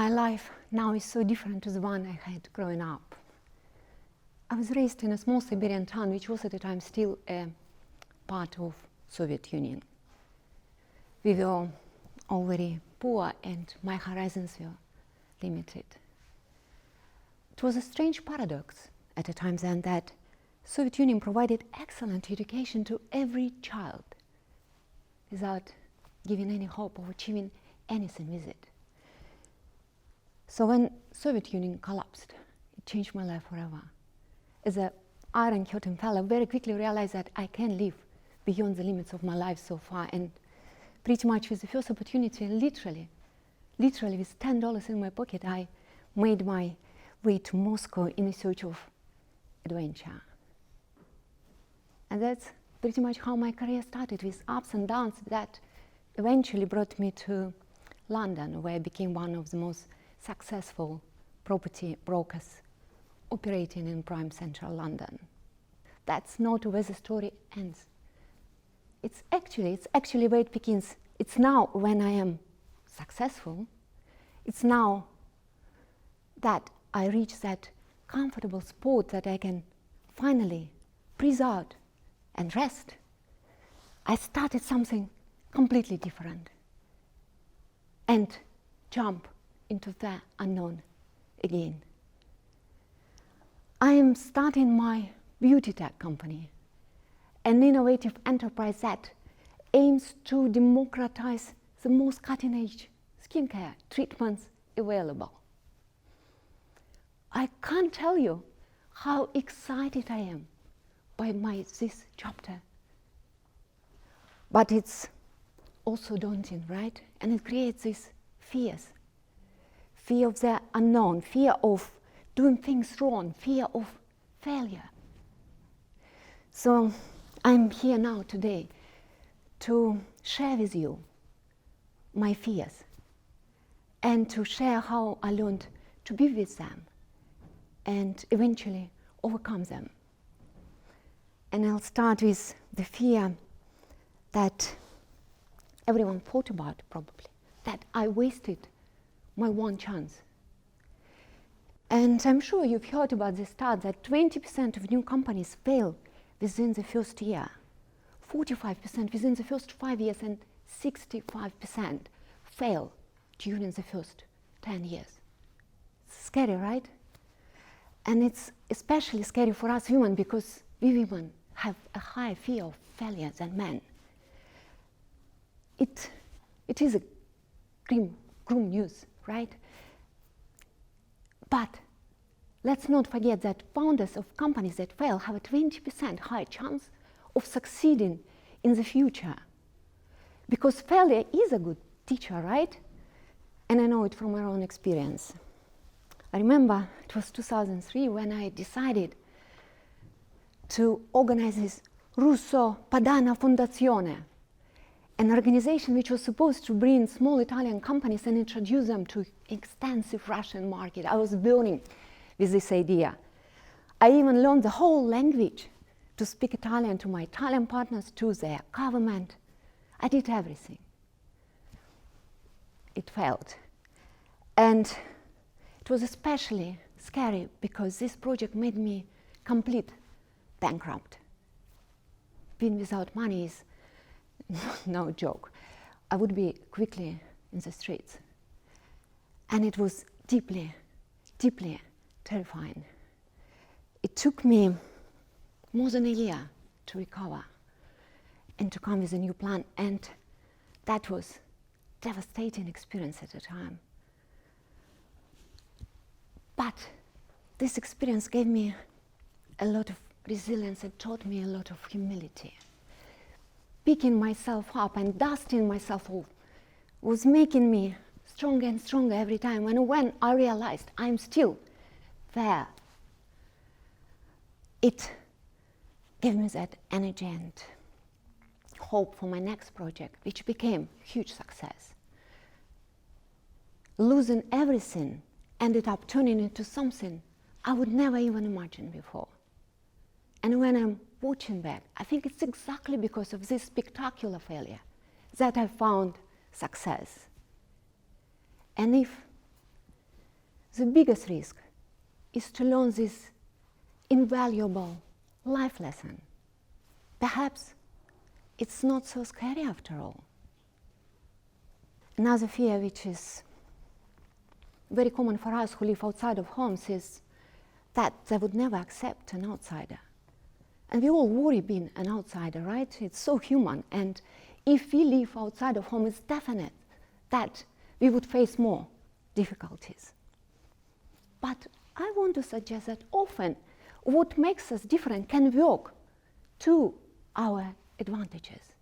my life now is so different to the one I had growing up. I was raised in a small Siberian town, which was at the time still a part of Soviet Union. We were all very poor and my horizons were limited. It was a strange paradox at a time then that Soviet Union provided excellent education to every child without giving any hope of achieving anything with it. So when Soviet Union collapsed, it changed my life forever. As an Iron Curtain fellow, I very quickly realized that I can live beyond the limits of my life so far, and pretty much with the first opportunity, literally with $10 in my pocket, I made my way to Moscow in search of adventure. And that's pretty much how my career started, with ups and downs that eventually brought me to London, where I became one of the most successful property brokers operating in prime central London. That's not where the story ends. It's actually where it begins. It's now when I am successful. It's now that I reach that comfortable spot that I can finally breathe out and rest. I started something completely different and jump into the unknown again. I am starting my beauty tech company, an innovative enterprise that aims to democratize the most cutting-edge skincare treatments available. I can't tell you how excited I am by this chapter. But it's also daunting, right? And it creates these fears. Fear of the unknown, fear of doing things wrong, fear of failure. So I'm here now today to share with you my fears and to share how I learned to be with them and eventually overcome them. And I'll start with the fear that everyone thought about, probably, that I wasted my one chance. And I'm sure you've heard about the stat that 20% of new companies fail within the first year, 45% within the first 5 years, and 65% fail during the first 10 years. It's scary, right? And it's especially scary for us women because we women have a higher fear of failure than men. It is a grim news, right? But let's not forget that founders of companies that fail have a 20% higher chance of succeeding in the future. Because failure is a good teacher, right? And I know it from my own experience. I remember it was 2003 when I decided to organize this Russo Padana Fondazione, an organization which was supposed to bring small Italian companies and introduce them to extensive Russian market. I was burning with this idea. I even learned the whole language to speak Italian to my Italian partners, to their government. I did everything. It failed. And it was especially scary because this project made me complete bankrupt. Being without money is no joke. I would be quickly in the streets. And it was deeply, deeply terrifying. It took me more than a year to recover and to come with a new plan, and that was a devastating experience at the time. But this experience gave me a lot of resilience and taught me a lot of humility. Picking myself up and dusting myself off was making me stronger and stronger every time. And when I realized I'm still there, it gave me that energy and hope for my next project, which became a huge success. Losing everything ended up turning into something I would never even imagine before. And when I'm watching back, I think it's exactly because of this spectacular failure that I found success. And if the biggest risk is to learn this invaluable life lesson. Perhaps it's not so scary after all. Another fear which is very common for us who live outside of homes is that they would never accept an outsider. And we all worry being an outsider, right? It's so human. And if we live outside of home, it's definite that we would face more difficulties. But I want to suggest that often what makes us different can work to our advantages.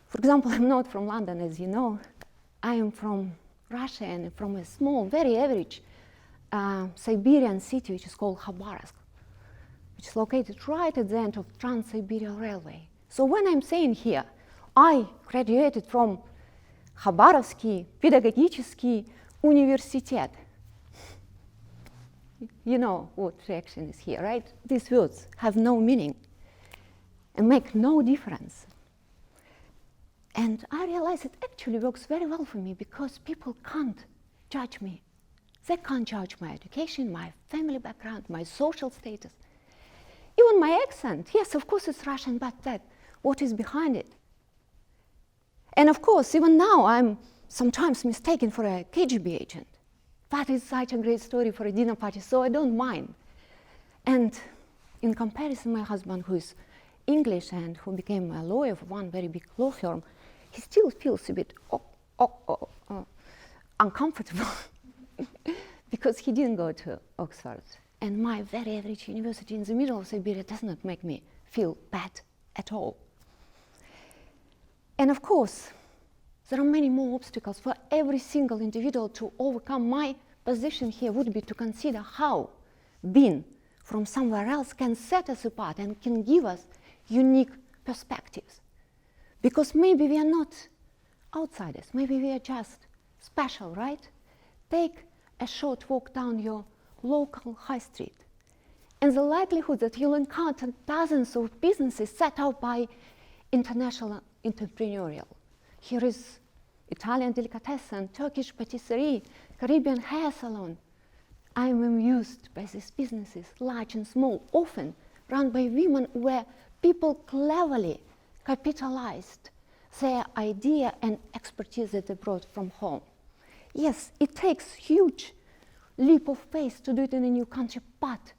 For example, I'm not from London, as you know. I am from Russia and from a small, very average Siberian city which is called Khabarovsk, which is located right at the end of Trans-Siberia Railway. So when I'm saying here, I graduated from Khabarovsky Pedagogicheский Universitet, you know what reaction is here, right? These words have no meaning and make no difference. And I realize it actually works very well for me because people can't judge me. They can't judge my education, my family background, my social status. Even my accent. Yes, of course it's Russian, but what is behind it? And of course, even now I'm sometimes mistaken for a KGB agent. That is such a great story for a dinner party, so I don't mind. And in comparison, my husband, who is English and who became a lawyer for one very big law firm, he still feels a bit uncomfortable because he didn't go to Oxford. And my very average university in the middle of Siberia does not make me feel bad at all. And of course, there are many more obstacles for every single individual to overcome. My position here would be to consider how being from somewhere else can set us apart and can give us unique perspectives. Because maybe we are not outsiders, maybe we are just special, right? Take a short walk down your local high street, and the likelihood that you'll encounter dozens of businesses set up by international entrepreneurial. Here is Italian delicatessen, Turkish patisserie, Caribbean hair salon. I am amused by these businesses, large and small, often run by women where people cleverly capitalized their idea and expertise that they brought from home. Yes, it takes huge leap of faith to do it in a new country, but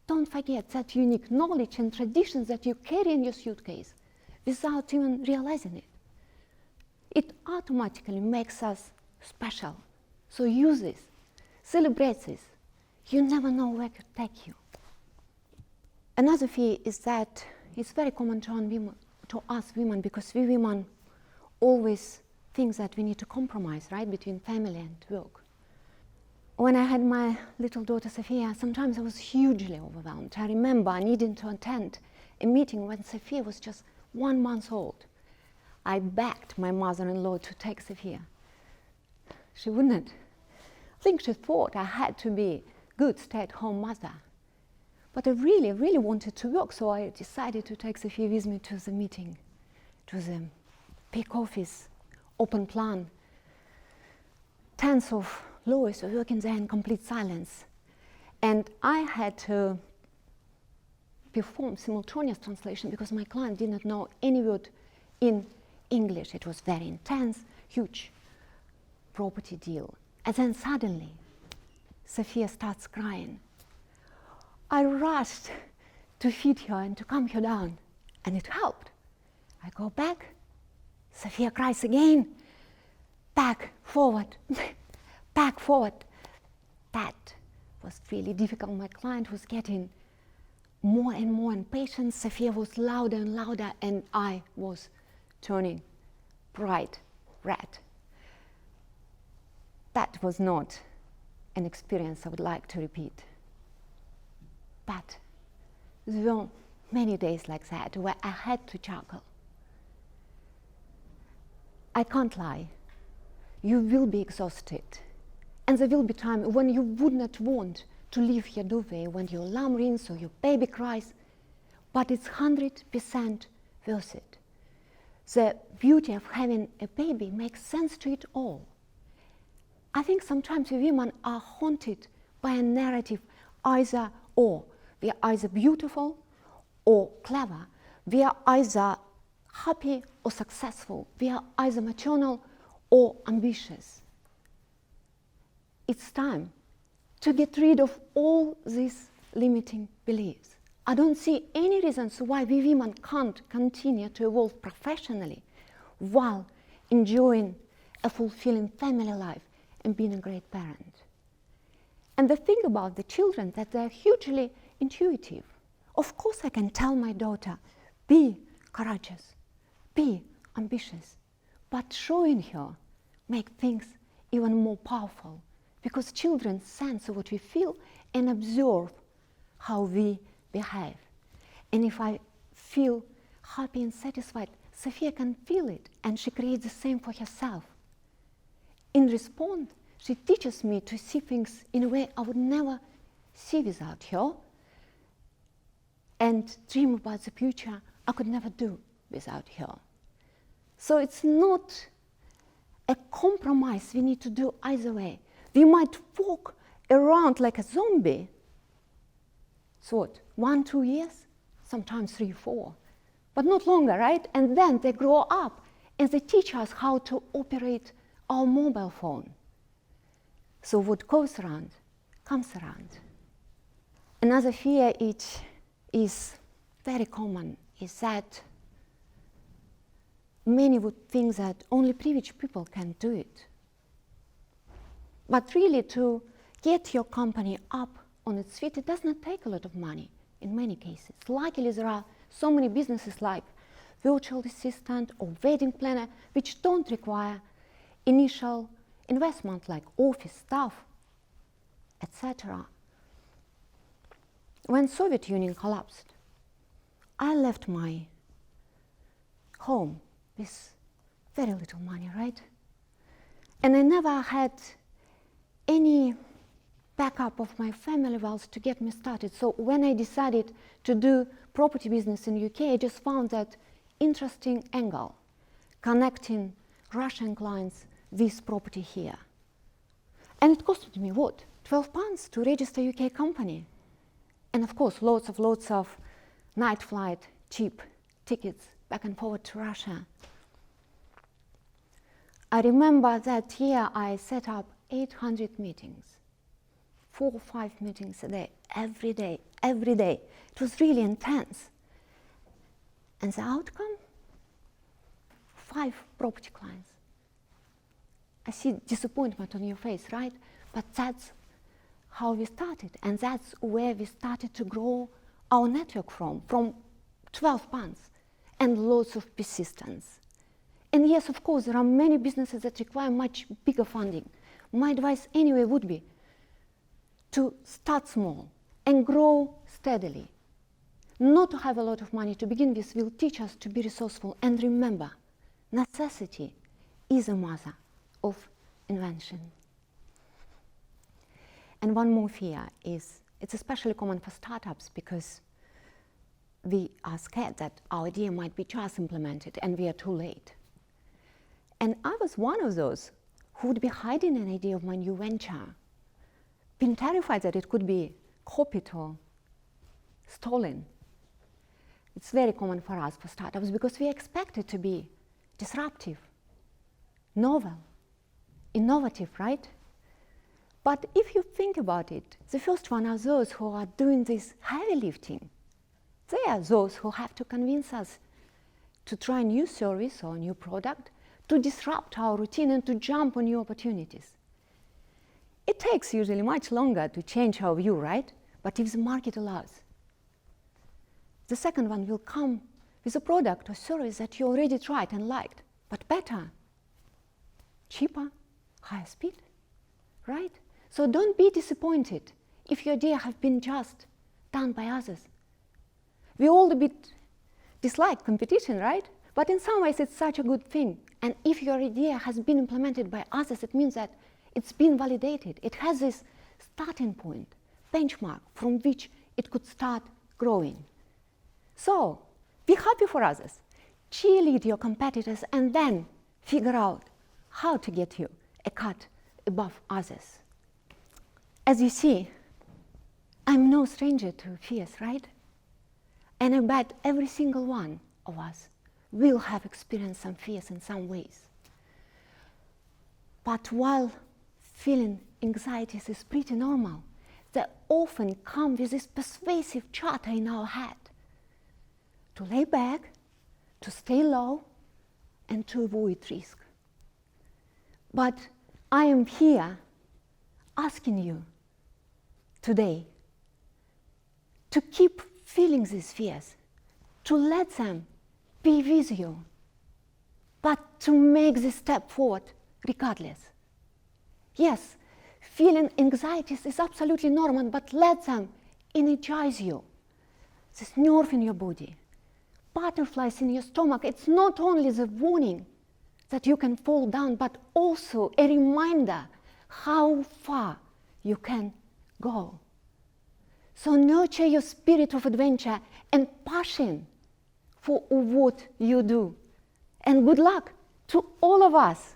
don't forget that unique knowledge and traditions that you carry in your suitcase without even realizing it. It automatically makes us special. So use this, celebrate this. You never know where it could take you. Another fear is that it's very common to us women, because we women always think that we need to compromise, right, between family and work. When I had my little daughter Sophia, sometimes I was hugely overwhelmed. I remember needing to attend a meeting when Sophia was just 1 month old. I begged my mother-in-law to take Sophia. She wouldn't. I think she thought I had to be a good stay-at-home mother. But I really, really wanted to work, so I decided to take Sophia with me to the meeting, to the big office, open plan. Tens of lawyers were working there in complete silence. And I had to perform simultaneous translation because my client did not know any word in English. It was very intense, huge property deal. And then suddenly, Sophia starts crying. I rushed to feed her and to calm her down, and it helped. I go back, Sophia cries again, back, forward, back, forward. That was really difficult. My client was getting more and more impatient. Sophia was louder and louder, and I was turning bright red. That was not an experience I would like to repeat. But there were many days like that where I had to juggle. I can't lie. You will be exhausted. And there will be times when you would not want to leave your duvet when your alarm rings or your baby cries. But it's 100% worth it. The beauty of having a baby makes sense to it all. I think sometimes we women are haunted by a narrative either or. We are either beautiful or clever. We are either happy or successful. We are either maternal or ambitious. It's time to get rid of all these limiting beliefs. I don't see any reasons why we women can't continue to evolve professionally while enjoying a fulfilling family life and being a great parent. And the thing about the children that they're hugely intuitive. Of course I can tell my daughter, be courageous, be ambitious, but showing her make things even more powerful, because children sense what we feel and observe how we behave. And if I feel happy and satisfied, Sophia can feel it, and she creates the same for herself. In response, she teaches me to see things in a way I would never see without her, and dream about the future I could never do without her. So it's not a compromise we need to do either way. We might walk around like a zombie. So what, 1-2 years? Sometimes 3-4, but not longer, right? And then they grow up and they teach us how to operate our mobile phone. So what goes around comes around. Another fear it is very common is that many would think that only privileged people can do it. But really, to get your company up on its feet, it does not take a lot of money in many cases. Luckily, there are so many businesses like virtual assistant or wedding planner which don't require initial investment like office staff, etc. When Soviet Union collapsed, I left my home with very little money, right? And I never had any backup of my family wealth to get me started. So when I decided to do property business in UK, I just found that interesting angle, connecting Russian clients with property here. And it costed me what? £12 to register a UK company. And of course, lots of night flight, cheap tickets back and forward to Russia. I remember that year I set up 800 meetings, 4 or 5 meetings a day, every day. It was really intense. And the outcome? 5 property clients. I see disappointment on your face, right? But that's how we started, and that's where we started to grow our network from £12 and lots of persistence. And yes, of course, there are many businesses that require much bigger funding. My advice anyway would be to start small and grow steadily. Not to have a lot of money to begin with will teach us to be resourceful. And remember, necessity is a mother of invention. And one more fear is, it's especially common for startups because we are scared that our idea might be just implemented and we are too late. And I was one of those who would be hiding an idea of my new venture, being terrified that it could be copied or stolen. It's very common for us, for startups, because we expect it to be disruptive, novel, innovative, right? But if you think about it, the first one are those who are doing this heavy lifting. They are those who have to convince us to try a new service or a new product, to disrupt our routine and to jump on new opportunities. It takes usually much longer to change our view, right? But if the market allows. The second one will come with a product or service that you already tried and liked, but better, cheaper, higher speed, right? So don't be disappointed if your idea has been just done by others. We all a bit dislike competition, right? But in some ways it's such a good thing. And if your idea has been implemented by others, it means that it's been validated. It has this starting point, benchmark from which it could start growing. So be happy for others, cheerlead your competitors, and then figure out how to get you a cut above others. As you see, I'm no stranger to fears, right? And I bet every single one of us will have experienced some fears in some ways. But while feeling anxieties is pretty normal, they often come with this persuasive chatter in our head to lay back, to stay low, and to avoid risk. But I am here asking you today to keep feeling these fears, to let them be with you, but to make this step forward regardless. Yes, feeling anxieties is absolutely normal, but let them energize you. This nerve in your body, butterflies in your stomach, it's not only the warning that you can fall down, but also a reminder how far you can go. So nurture your spirit of adventure and passion for what you do. And good luck to all of us.